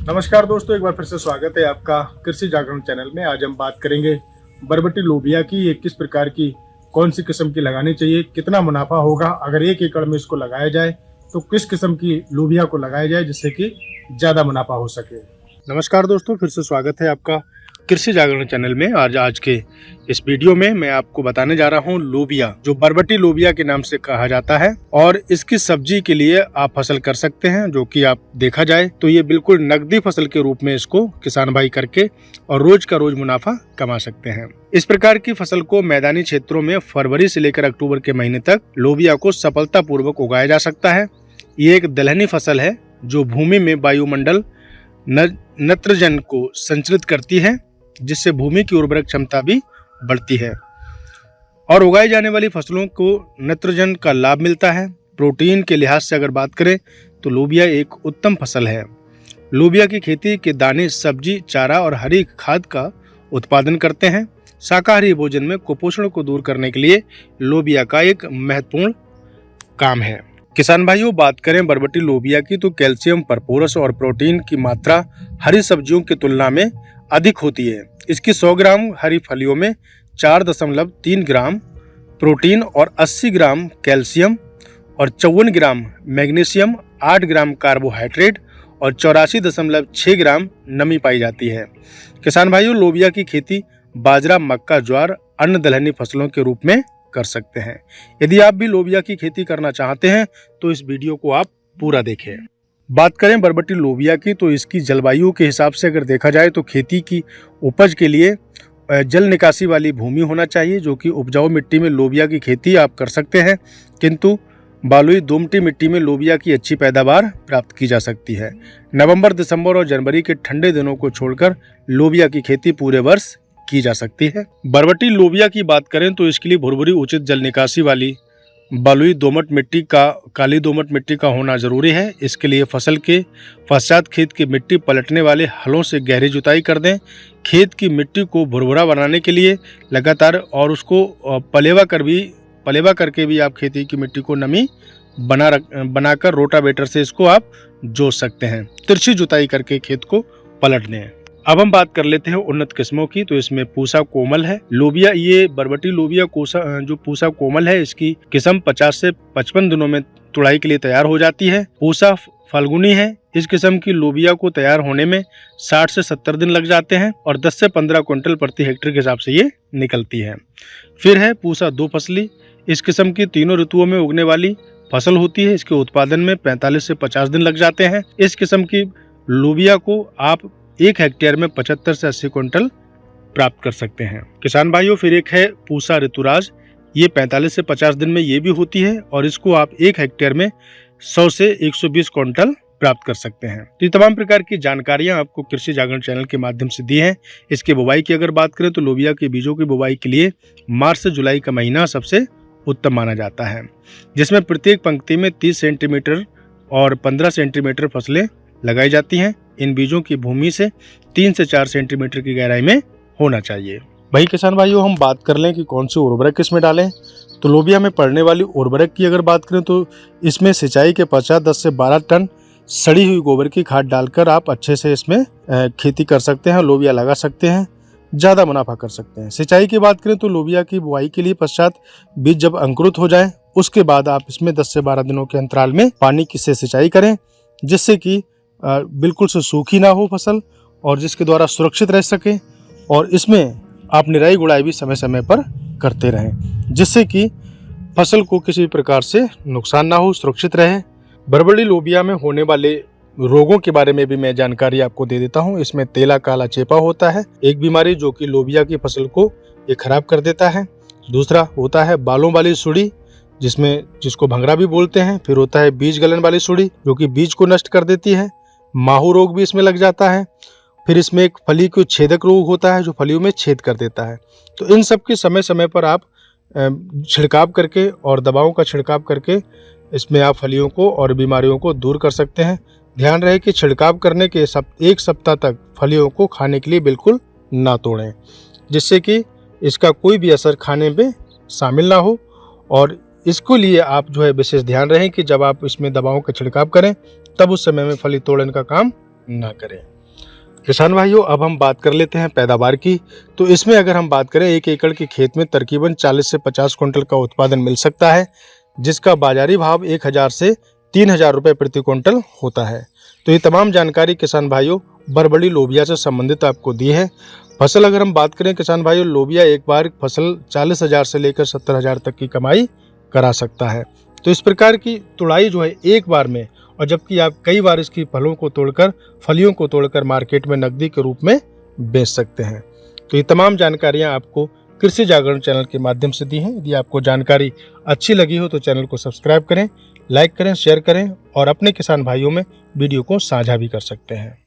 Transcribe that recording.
नमस्कार दोस्तों, एक बार फिर से स्वागत है आपका कृषि जागरण चैनल में। आज हम बात करेंगे बरबटी लोबिया की। ये किस प्रकार की, कौन सी किस्म की लगानी चाहिए, कितना मुनाफा होगा अगर 1 एकड़ में इसको लगाया जाए, तो किस किस्म की लोबिया को लगाया जाए जिससे कि ज़्यादा मुनाफा हो सके। नमस्कार दोस्तों, फिर से स्वागत है आपका कृषि जागरण चैनल में। आज के इस वीडियो में मैं आपको बताने जा रहा हूँ लोबिया, जो बरबटी लोबिया के नाम से कहा जाता है, और इसकी सब्जी के लिए आप फसल कर सकते हैं, जो कि आप देखा जाए तो ये बिल्कुल नकदी फसल के रूप में इसको किसान भाई करके और रोज का रोज मुनाफा कमा सकते हैं। इस प्रकार की फसल को मैदानी क्षेत्रों में फरवरी से लेकर अक्टूबर के महीने तक लोबिया को सफलता पूर्वक उगाया जा सकता है। ये एक दलहनी फसल है जो भूमि में वायुमंडल नत्रजन को संचरित करती है, जिससे भूमि की उर्वरक क्षमता भी बढ़ती है और उगाई जाने वाली फसलों को नत्रजन का लाभ मिलता है। प्रोटीन के लिहाज से अगर बात करें तो लोबिया एक उत्तम फसल है। लोबिया की खेती के दाने सब्जी, चारा और हरी खाद का उत्पादन करते हैं। शाकाहारी भोजन में कुपोषण को दूर करने के लिए लोबिया का एक महत्वपूर्ण काम है। किसान भाइयों, बात करें बरबटी लोबिया की तो कैल्शियम, फास्फोरस और प्रोटीन की मात्रा हरी सब्जियों की तुलना में अधिक होती है। इसकी 100 ग्राम हरी फलियों में 4.3 ग्राम प्रोटीन और 80 ग्राम कैल्शियम और 54 ग्राम मैग्नीशियम, 8 ग्राम कार्बोहाइड्रेट और 84.6 ग्राम नमी पाई जाती है। किसान भाइयों, लोबिया की खेती बाजरा, मक्का, ज्वार, अन्य दलहनी फसलों के रूप में कर सकते हैं। यदि आप भी लोबिया की खेती करना चाहते हैं तो इस वीडियो को आप पूरा देखें। बात करें बरबटी लोबिया की तो इसकी जलवायु के हिसाब से अगर देखा जाए तो खेती की उपज के लिए जल निकासी वाली भूमि होना चाहिए, जो कि उपजाऊ मिट्टी में लोबिया की खेती आप कर सकते हैं, किंतु बलुई दोमटी मिट्टी में लोबिया की अच्छी पैदावार प्राप्त की जा सकती है। नवंबर, दिसंबर और जनवरी के ठंडे दिनों को छोड़कर लोबिया की खेती पूरे वर्ष की जा सकती है। बरबटी लोबिया की बात करें तो इसके लिए भुरभुरी उचित जल निकासी वाली बलुई दोमट मिट्टी का काली दोमट मिट्टी का होना जरूरी है। इसके लिए फसल के पश्चात खेत की मिट्टी पलटने वाले हलों से गहरी जुताई कर दें। खेत की मिट्टी को भुरभुरा बनाने के लिए लगातार और उसको पलेवा करके भी आप खेती की मिट्टी को नमी बनाकर रोटावेटर से इसको आप जोत सकते हैं। तिरछी जुताई करके खेत को पलट दें। अब हम बात कर लेते हैं उन्नत किस्मों की। तो इसमें पूसा कोमल है लोबिया। ये बरबटी लोबिया जो पूसा कोमल है, इसकी किस्म 50 से 55 दिनों में तुड़ाई के लिए तैयार हो जाती है। पूसा फल्गुनी है। इस किस्म की लोबिया को तैयार होने में 60 से 70 दिन लग जाते हैं और 10 से 15 क्विंटल प्रति हेक्टेयर के हिसाब से ये निकलती है। फिर है पूसा 2 फसली। इस किस्म की तीनों ऋतुओं में उगने वाली फसल होती है। इसके उत्पादन में 45 से 50 दिन लग जाते हैं। इस किस्म की लोबिया को आप 1 हेक्टेयर में 75 से 80 क्विंटल प्राप्त कर सकते हैं। किसान भाइयों, फिर एक है पूसा ऋतुराज। ये 45 से 50 दिन में ये भी होती है और इसको आप 1 हेक्टेयर में 100 से 120 क्विंटल प्राप्त कर सकते हैं। तो ये तमाम प्रकार की जानकारियां आपको कृषि जागरण चैनल के माध्यम से दी हैं। इसके बुवाई की अगर बात करें तो लोबिया के बीजों की बुवाई के लिए मार्च से जुलाई का महीना सबसे उत्तम माना जाता है, जिसमें प्रत्येक पंक्ति में 30 सेंटीमीटर और 15 सेंटीमीटर फसलें लगाई जाती हैं। इन बीजों की भूमि से 3 से 4 सेंटीमीटर की गहराई में होना चाहिए। भाई किसान भाइयों, हम बात कर लें कि कौन से उर्वरक इसमें डालें। तो लोबिया में पड़ने वाली उर्वरक की अगर बात करें तो इसमें सिंचाई के पश्चात 10 से 12 टन सड़ी हुई गोबर की खाद डालकर आप अच्छे से इसमें खेती कर सकते हैं, लोबिया लगा सकते हैं, ज़्यादा मुनाफा कर सकते हैं। सिंचाई की बात करें तो लोबिया की बुआई के लिए पश्चात बीज जब अंकुरित हो जाए उसके बाद आप इसमें 10 से 12 दिनों के अंतराल में पानी से सिंचाई करें, जिससे कि बिल्कुल से सूखी ना हो फसल और जिसके द्वारा सुरक्षित रह सके। और इसमें आप निराई गुड़ाई भी समय समय पर करते रहें, जिससे कि फसल को किसी प्रकार से नुकसान ना हो, सुरक्षित रहे। बरबटी लोबिया में होने वाले रोगों के बारे में भी मैं जानकारी आपको दे देता हूं। इसमें तेला काला चेपा होता है, एक बीमारी जो कि लोबिया की फसल को ये खराब कर देता है। दूसरा होता है बालों वाली सुड़ी, जिसको भंगरा भी बोलते हैं। फिर होता है बीज गलन वाली सुड़ी, जो कि बीज को नष्ट कर देती है। माहू रोग भी इसमें लग जाता है। फिर इसमें एक फली को छेदक रोग होता है, जो फलियों में छेद कर देता है। तो इन सब के समय समय पर आप छिड़काव करके और दवाओं का छिड़काव करके इसमें आप फलियों को और बीमारियों को दूर कर सकते हैं। ध्यान रहे कि छिड़काव करने के 1 सप्ताह तक फलियों को खाने के लिए बिल्कुल ना तोड़ें, जिससे कि इसका कोई भी असर खाने में शामिल ना हो। और इसको लिए आप जो है विशेष ध्यान रहे कि जब आप इसमें दवाओं का छिड़काव करें तब उस समय में फली तोड़ने का काम ना करें। किसान भाइयों, अब हम बात कर लेते हैं पैदावार की। तो इसमें अगर हम बात करें, 1 एकड़ के खेत में तकरीबन 40 से 50 क्विंटल का उत्पादन मिल सकता है, जिसका बाजारी भाव 1000 से 3000 रुपये प्रति क्विंटल होता है। तो ये तमाम जानकारी किसान भाइयों बरबड़ी लोबिया से संबंधित आपको दी है। फसल अगर हम बात करें किसान भाइयों, लोबिया एक बार फसल 40,000 से लेकर 70,000 तक की कमाई करा सकता है। तो इस प्रकार की तुड़ाई जो है एक बार में, और जबकि आप कई बार इसकी फलियों को तोड़कर मार्केट में नकदी के रूप में बेच सकते हैं। तो ये तमाम जानकारियां आपको कृषि जागरण चैनल के माध्यम से दी हैं। यदि आपको जानकारी अच्छी लगी हो तो चैनल को सब्सक्राइब करें, लाइक करें, शेयर करें और अपने किसान भाइयों में वीडियो को साझा भी कर सकते हैं।